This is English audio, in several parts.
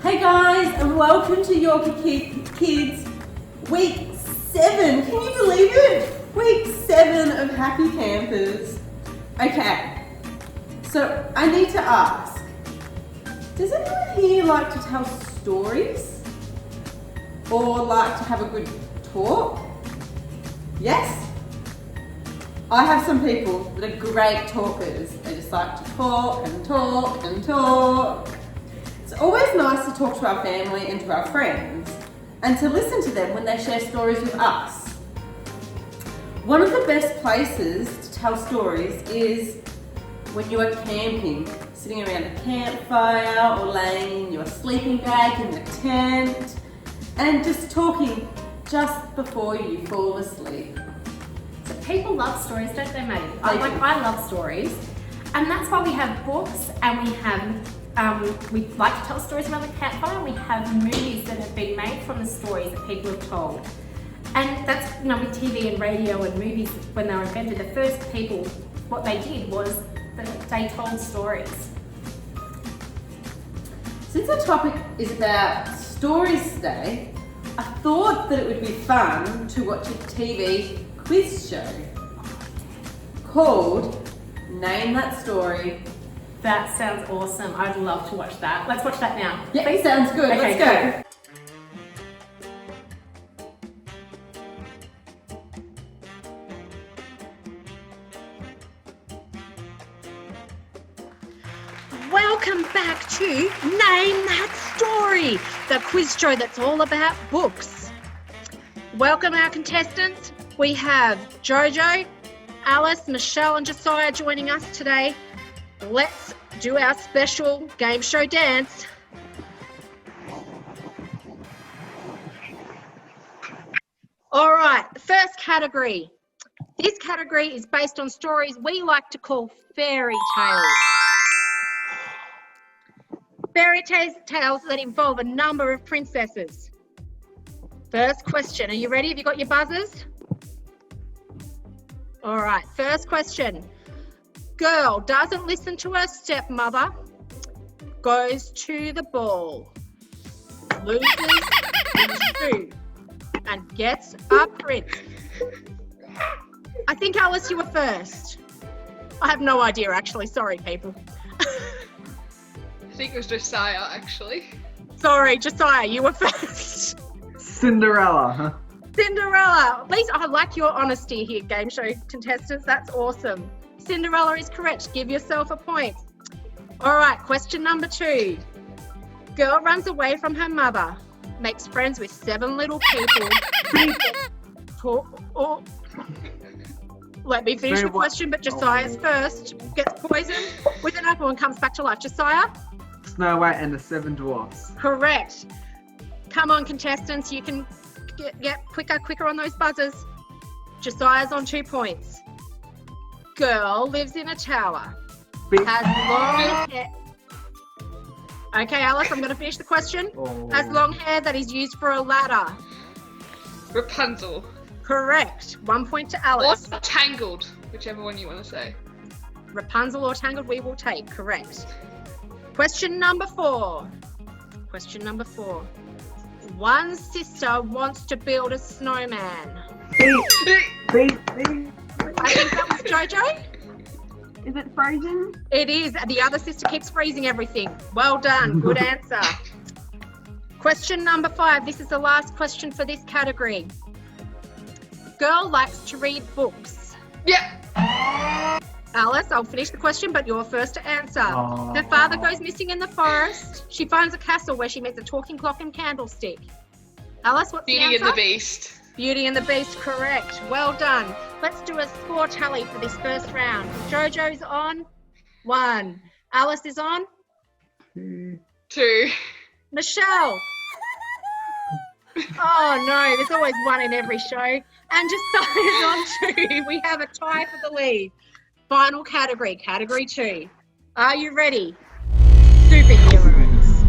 Hey guys, and welcome to Yorkie Kids Week 7. Can you believe it? Week 7 of Happy Campers. Okay, so I need to ask, does anyone here like to tell stories? Or like to have a good talk? Yes? I have some people that are great talkers. They just like to talk and talk and talk. It's always nice to talk to our family and to our friends and to listen to them when they share stories with us. One of the best places to tell stories is when you are camping, sitting around a campfire or laying in your sleeping bag in the tent and just talking just before you fall asleep. So people love stories, don't they, mate? I love stories, and that's why we have books, and we like to tell stories around the campfire. We have movies that have been made from the stories that people have told, and that's with TV and radio and movies when they were invented. The first people, what they did was that they told stories. Since our topic is about stories today, I thought that it would be fun to watch a TV quiz show called Name That Story. That sounds awesome. I'd love to watch that. Let's watch that now. Yeah, please. Sounds good. Okay, Let's go. Welcome back to Name That Story, the quiz show that's all about books. Welcome our contestants. We have Jojo, Alice, Michelle and Josiah joining us today. Let's do our special game show dance. All right, the first category. This category is based on stories we like to call fairy tales. Fairy tales that involve a number of princesses. First question, are you ready? Have you got your buzzers? All right, first question. Girl doesn't listen to her stepmother, goes to the ball, loses the shoe, and gets a prince. I think, Alice, you were first. I have no idea, actually. Sorry, people. I think it was Josiah, actually. Sorry, Josiah, you were first. Cinderella, huh? Cinderella. At least I like your honesty here, game show contestants. That's awesome. Cinderella is correct. Give yourself a point. All right, question number 2. Girl runs away from her mother, makes friends with 7 little people. Let me finish the question, but Josiah's first. Gets poisoned with an apple and comes back to life. Josiah? Snow White and the 7 Dwarfs. Correct. Come on, contestants. You can get quicker on those buzzers. Josiah's on 2 points. Girl lives in a tower. Has long hair. Okay, Alice, I'm going to finish the question. Has long hair that is used for a ladder. Rapunzel. Correct. 1 point to Alice. Or Tangled, whichever one you want to say. Rapunzel or Tangled, we will take. Correct. Question number 4. One sister wants to build a snowman. I think that was Jojo. Is it frozen? It is. The other sister keeps freezing everything. Well done. Good answer. Question number 5. This is the last question for this category. Girl likes to read books. Yeah. Alice, I'll finish the question, but you're first to answer. Her father goes missing in the forest. She finds a castle where she meets a talking clock and candlestick. Alice, what's the answer? Beauty and the Beast. Beauty and the Beast, correct. Well done. Let's do a score tally for this first round. Jojo's on 1. Alice is on 2. Michelle. Oh no, there's always one in every show. And Josiah's on 2. We have a tie for the lead. Final category, category 2. Are you ready? Superheroes.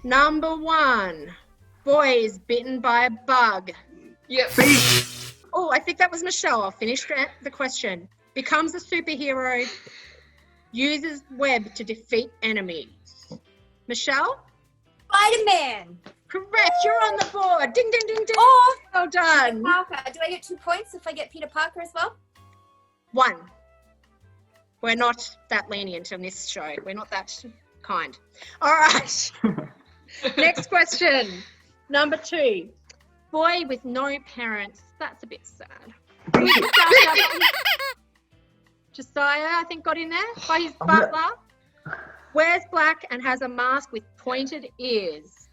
Number 1. Boy is bitten by a bug. Yep. Oh, I think that was Michelle. I'll finish the question. Becomes a superhero, uses web to defeat enemies. Michelle? Spider-Man. Correct. You're on the board. Ding, ding, ding, ding. Oh, Well done. Parker. Do I get 2 points if I get Peter Parker as well? 1. We're not that lenient on this show. We're not that kind. All right. Next question. Number 2. Boy with no parents. That's a bit sad. Josiah, I think, got in there by his butler. Wears black and has a mask with pointed ears.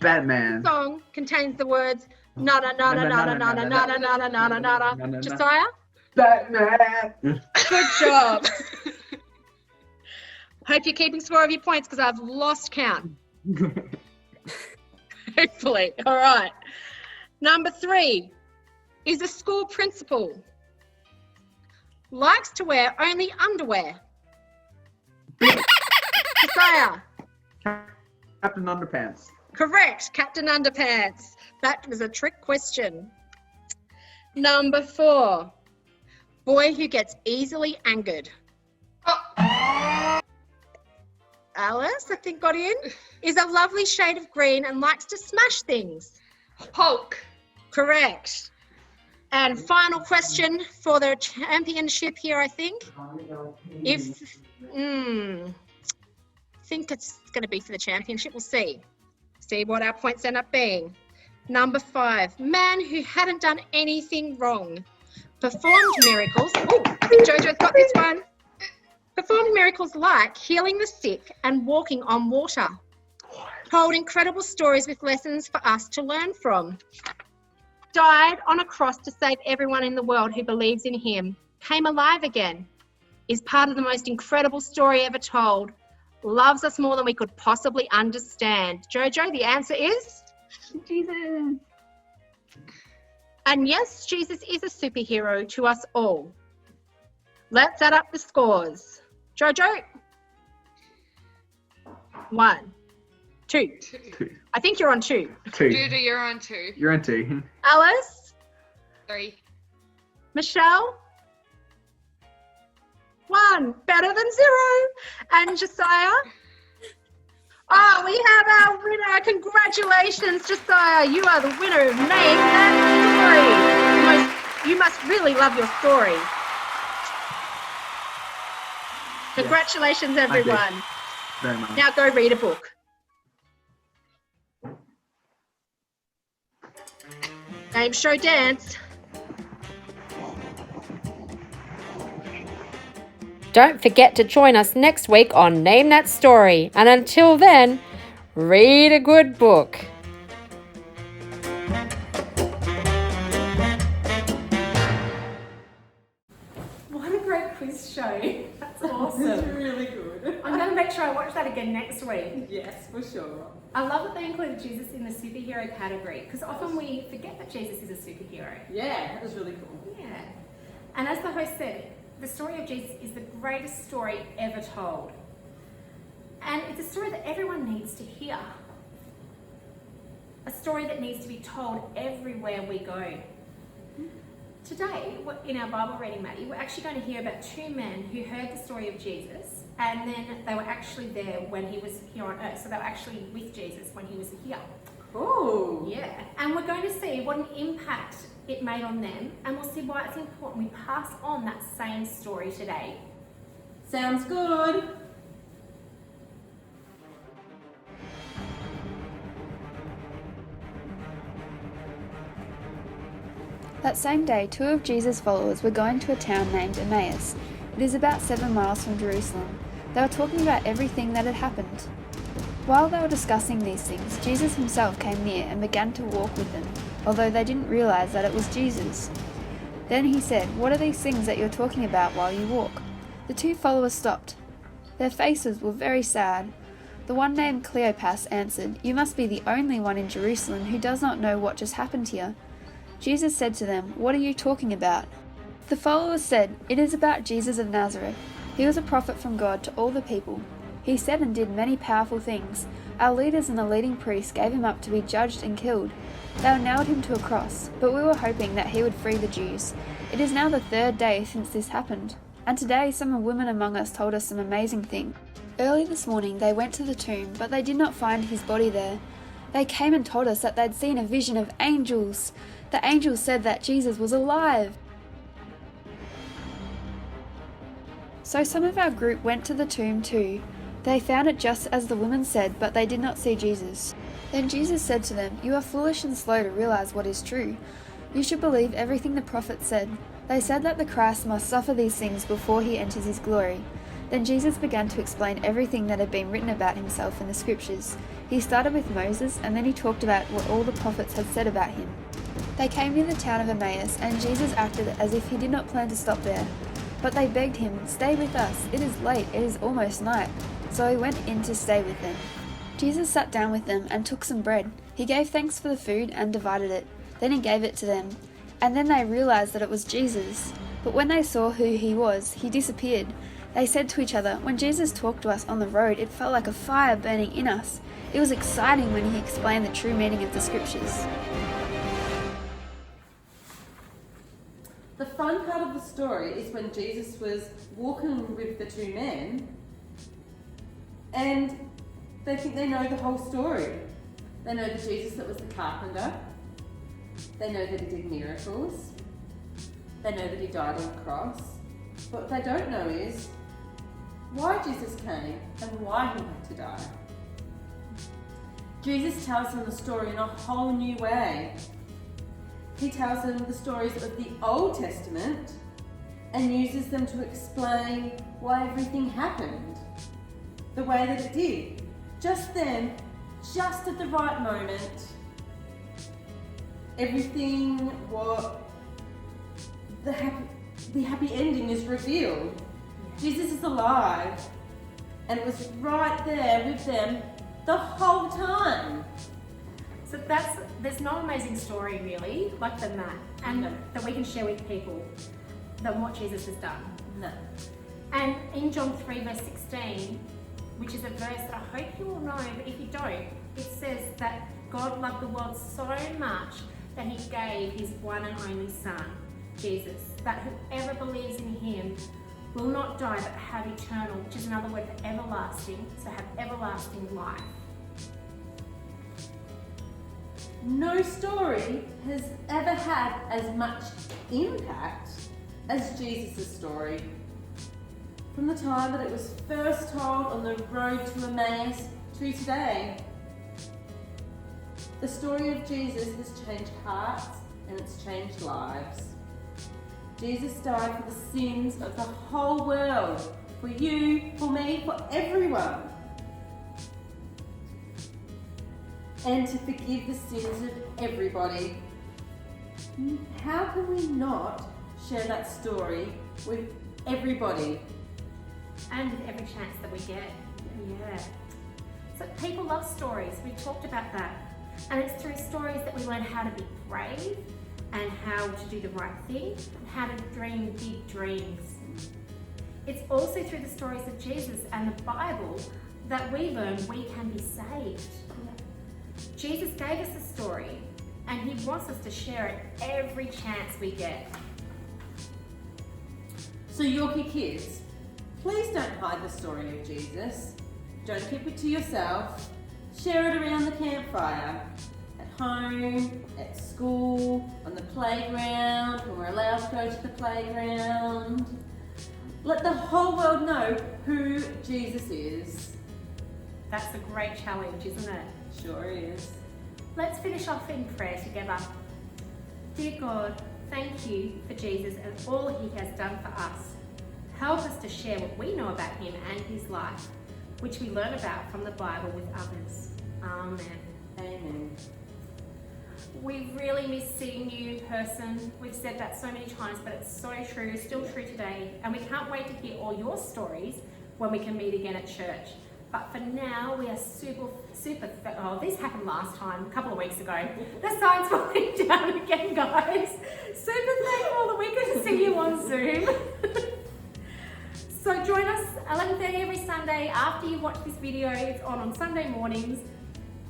Batman. The song contains the words nada nada nada nada nada nada nada nada. Josiah? Batman. Good job. Hope you're keeping score of your points because I've lost count. Hopefully. All right. Number 3 is a school principal. Likes to wear only underwear. Josiah. Captain Underpants. Correct. Captain Underpants. That was a trick question. Number 4. Boy who gets easily angered. Alice, I think, got in. Is a lovely shade of green and likes to smash things. Hulk. Correct. And final question for the championship here, I think. I think it's going to be for the championship. We'll see. See what our points end up being. Number 5. Man who hadn't done anything wrong. Performed miracles. Oh, I think Jojo's got this one. Performed miracles like healing the sick and walking on water. Told incredible stories with lessons for us to learn from. Died on a cross to save everyone in the world who believes in him. Came alive again. Is part of the most incredible story ever told. Loves us more than we could possibly understand. Jojo, the answer is? Jesus. And yes, Jesus is a superhero to us all. Let's add up the scores. Jojo? 1, 2. 2. I think you're on 2. 2. Judah, you're on 2. You're on 2. Alice? 3. Michelle? 1. Better than 0. And Josiah? Oh, we have our winner. Congratulations, Josiah. You are the winner of Name That Story. You must really love your story. Congratulations, everyone. Very much. Now go read a book. Game show dance. Don't forget to join us next week on Name That Story. And until then, read a good book. What a great quiz show. That's awesome. It's really good. I'm going to make sure I watch that again next week. Yes, for sure. I love that they included Jesus in the superhero category because often we forget that Jesus is a superhero. Yeah, that was really cool. Yeah. And as the host said, the story of Jesus is the greatest story ever told. And it's a story that everyone needs to hear. A story that needs to be told everywhere we go. Today, in our Bible reading, Maddie, we're actually going to hear about 2 men who heard the story of Jesus and then they were actually there when he was here on earth. So they were actually with Jesus when he was here. Cool. Yeah. And we're going to see what an impact it made on them, and we'll see why it's important we pass on that same story today. Sounds good. That same day, 2 of Jesus' followers were going to a town named Emmaus. It is about 7 miles from Jerusalem. They were talking about everything that had happened. While they were discussing these things, Jesus himself came near and began to walk with them, although they didn't realize that it was Jesus. Then he said, "What are these things that you're talking about while you walk?" The 2 followers stopped. Their faces were very sad. The one named Cleopas answered, "You must be the only one in Jerusalem who does not know what just happened here." Jesus said to them, "What are you talking about?" The followers said, "It is about Jesus of Nazareth. He was a prophet from God to all the people. He said and did many powerful things. Our leaders and the leading priests gave him up to be judged and killed. They nailed him to a cross, but we were hoping that he would free the Jews. It is now the 3rd day since this happened." And today some women among us told us some amazing things. Early this morning they went to the tomb, but they did not find his body there. They came and told us that they'd seen a vision of angels. The angels said that Jesus was alive. So some of our group went to the tomb too. They found it just as the women said, but they did not see Jesus. Then Jesus said to them, "You are foolish and slow to realize what is true. You should believe everything the prophets said. They said that the Christ must suffer these things before he enters his glory." Then Jesus began to explain everything that had been written about himself in the scriptures. He started with Moses, and then he talked about what all the prophets had said about him. They came near the town of Emmaus, and Jesus acted as if he did not plan to stop there. But they begged him, "Stay with us. It is late. It is almost night." So he went in to stay with them. Jesus sat down with them and took some bread. He gave thanks for the food and divided it. Then he gave it to them. And then they realized that it was Jesus. But when they saw who he was, he disappeared. They said to each other, "When Jesus talked to us on the road, it felt like a fire burning in us." It was exciting when he explained the true meaning of the scriptures. The fun part of the story is when Jesus was walking with the two men and they think they know the whole story. They know the Jesus that was the carpenter. They know that he did miracles. They know that he died on the cross. But what they don't know is why Jesus came and why he had to die. Jesus tells them the story in a whole new way. He tells them the stories of the Old Testament and uses them to explain why everything happened the way that it did. Just then, just at the right moment, everything what the happy ending is revealed. Jesus is alive, and it was right there with them the whole time. So there's no amazing story really like than that, and that we can share with people than what Jesus has done. No. And in John 3 verse 16, which is a verse that I hope you all know, but if you don't, it says that God loved the world so much that he gave his one and only son, Jesus, that whoever believes in him will not die but have eternal, which is another word for everlasting, so have everlasting life. No story has ever had as much impact as Jesus' story. From the time that it was first told on the road to Emmaus to today, the story of Jesus has changed hearts and it's changed lives. Jesus died for the sins of the whole world, for you, for me, for everyone. And to forgive the sins of everybody. How can we not share that story with everybody? And with every chance that we get. Yeah. So people love stories. We talked about that. And it's through stories that we learn how to be brave and how to do the right thing and how to dream big dreams. It's also through the stories of Jesus and the Bible that we learn we can be saved. Jesus gave us a story and he wants us to share it every chance we get. So Yorkie kids, please don't hide the story of Jesus. Don't keep it to yourself. Share it around the campfire. At home, at school, on the playground, when we're allowed to go to the playground. Let the whole world know who Jesus is. That's a great challenge, isn't it? Sure is. Let's finish off in prayer together. Dear God, thank you for Jesus and all he has done for us. Help us to share what we know about him and his life, which we learn about from the Bible with others. Amen. Amen. We really miss seeing you in person. We've said that so many times, but it's so true, still true today. And we can't wait to hear all your stories when we can meet again at church. But for now, we are super, this happened last time, a couple of weeks ago. The sign's falling down again, guys. Super thankful that we get to see you on Zoom. So join us 11:30 every Sunday after you watch this video. It's on Sunday mornings.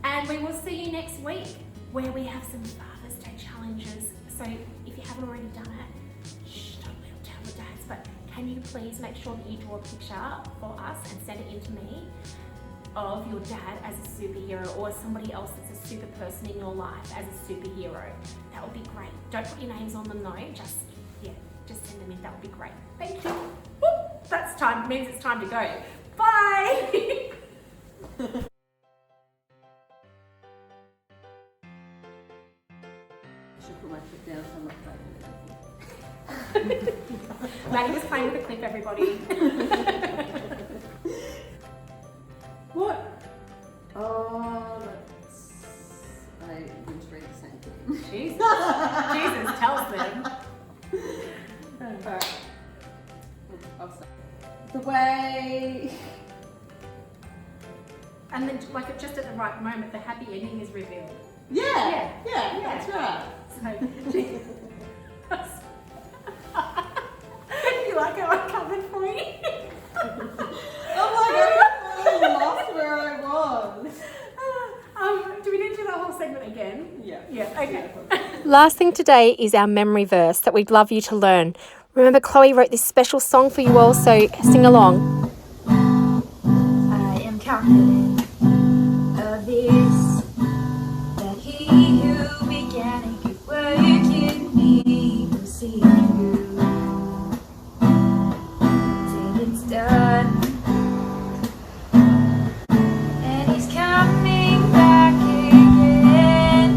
And we will see you next week where we have some Father's Day challenges. So if you haven't already done it, don't tell the dads, but can you please make sure that you draw a picture for us and send it in to me of your dad as a superhero or somebody else that's a super person in your life as a superhero? That would be great. Don't put your names on them though, just send them in, that would be great. Thank you. Whoop, that's time, means it's time to go. Bye! Should put my foot down so I'm not playing. Maddie was playing with a clip, everybody. What? Oh, I didn't read the same thing. Jesus tells them. Alright. I'll start. The way. And then, like, just at the right moment, the happy ending is revealed. Yeah, that's right. So, you like how I covered for you? I'm like, I lost where I was. Do we need to do that whole segment again? Yeah. Yeah, okay. Last thing today is our memory verse that we'd love you to learn. Remember, Chloe wrote this special song for you all, so sing along. I am confident of this, that he who began a good work in me will see it through till it's done. And he's coming back again,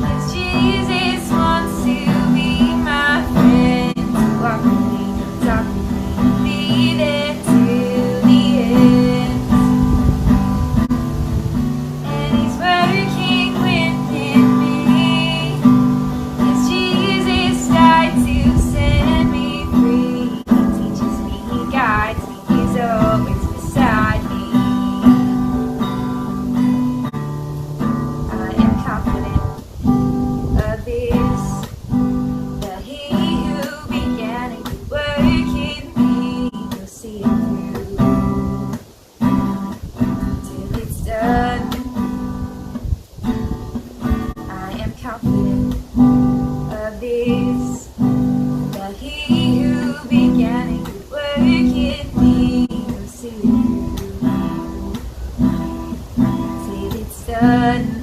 'cause Jesus wants to be my friend, to walk with me, talk with me, be there till the end. And he's working within me, 'cause Jesus died to set me free. He teaches me, he guides me, he's always beside me. I am confident of this, that he who began a good work in me will see it through till it's done. I am confident of this, that he who began a good work in me will see it through till it's done.